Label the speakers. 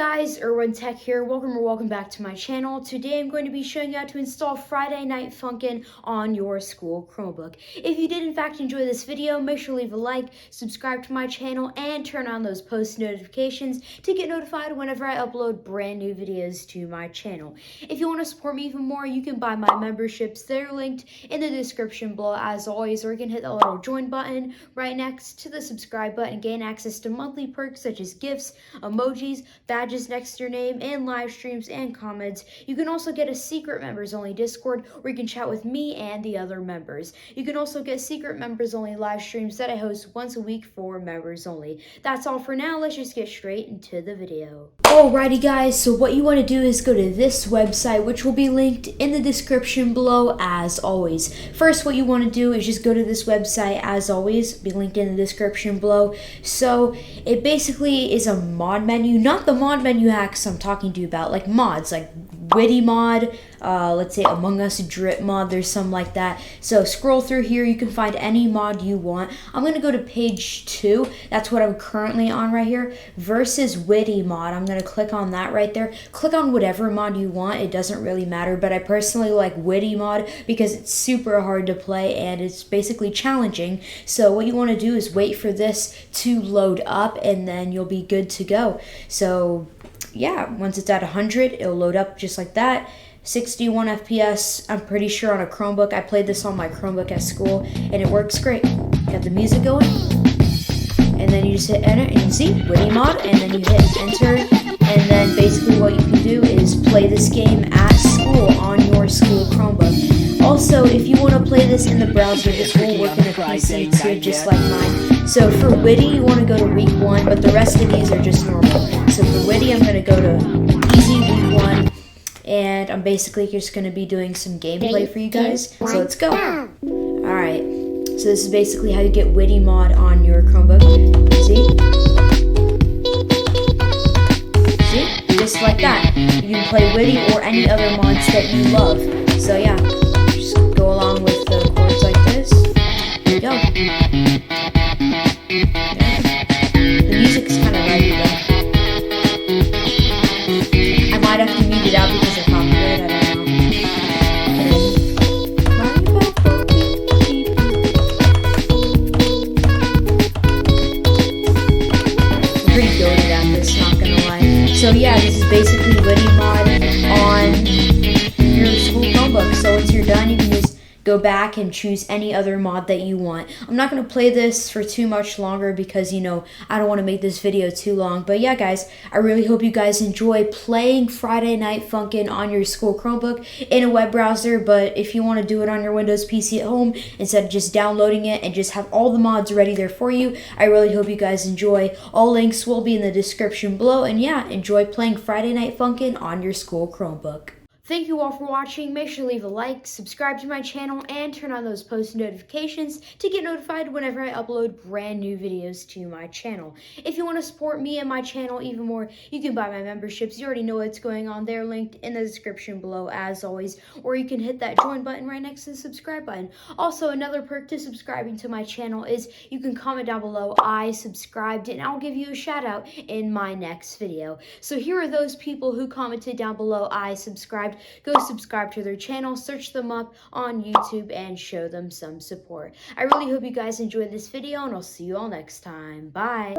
Speaker 1: guys, IrwinTech here. Welcome back to my channel. Today I'm going to be showing you how to install Friday Night Funkin' on your school Chromebook. If you did in fact enjoy this video, make sure to leave a like, subscribe to my channel, and turn on those post notifications to get notified whenever I upload brand new videos to my channel. If you want to support me even more, you can buy my memberships. They're linked in the description below as always, or you can hit the little join button right next to the subscribe button and gain access to monthly perks such as gifts, emojis, badges next to your name, and live streams and comments. You can also get a secret members only Discord where you can chat with me and the other members. You can also get secret members only live streams that I host once a week for members only. That's all for now. Let's just get straight into the video. Alrighty guys, so what you want to do is go to this website, which will be linked in the description below as always. First, what you want to do is just go to this website as always, be linked in the description below. So it basically is a mod menu, not the mod menu hacks I'm talking to you about, like mods, like Witty mod, let's say Among Us Drip mod, there's some like that. So scroll through here, you can find any mod you want. I'm going to go to page 2, that's what I'm currently on right here, versus Witty mod. I'm going to click on that right there. Click on whatever mod you want, it doesn't really matter, but I personally like Witty mod because it's super hard to play and it's basically challenging. So what you want to do is wait for this to load up and then you'll be good to go. So yeah, once it's at 100, it'll load up just like that. 61 FPS, I'm pretty sure on a Chromebook. I played this on my Chromebook at school, and it works great. Got the music going, and then you just hit enter, and you see, Witty mod, and then you hit enter, and then basically what you can do is play this game at school on your school Chromebook. Also, if you want to play this in the browser, this will work in a PC too, just like mine. So for Witty, you want to go to week 1, but the rest of these are just normal. So for Witty, I'm going to go to easy week 1, and I'm basically just going to be doing some gameplay for you guys. So let's go. Alright, so this is basically how you get Witty mod on your Chromebook. See? See? Just like that. You can play Witty or any other mods that you love. So yeah, just go along with the chords like this. There you go. The music's kind of rowdy though. I might have to mute it out because of copyright, I don't know. I'm pretty goated at this, not gonna lie. So yeah, this is basically Witty mod on your school Chromebook. So once you're done, you can just go back and choose any other mod that you want. I'm not going to play this for too much longer because, you know, I don't want to make this video too long. But yeah, guys, I really hope you guys enjoy playing Friday Night Funkin' on your school Chromebook in a web browser. But if you want to do it on your Windows PC at home, instead of just downloading it and just have all the mods ready there for you, I really hope you guys enjoy. All links will be in the description below. And yeah, enjoy playing Friday Night Funkin' on your school Chromebook. Thank you all for watching. Make sure to leave a like, subscribe to my channel, and turn on those post notifications to get notified whenever I upload brand new videos to my channel. If you want to support me and my channel even more, you can buy my memberships. You already know what's going on. They're linked in the description below as always, or you can hit that join button right next to the subscribe button. Also, another perk to subscribing to my channel is you can comment down below, I subscribed, and I'll give you a shout out in my next video. So here are those people who commented down below, I subscribed. Go subscribe to their channel, search them up on YouTube, and show them some support. I really hope you guys enjoyed this video, and I'll see you all next time. Bye!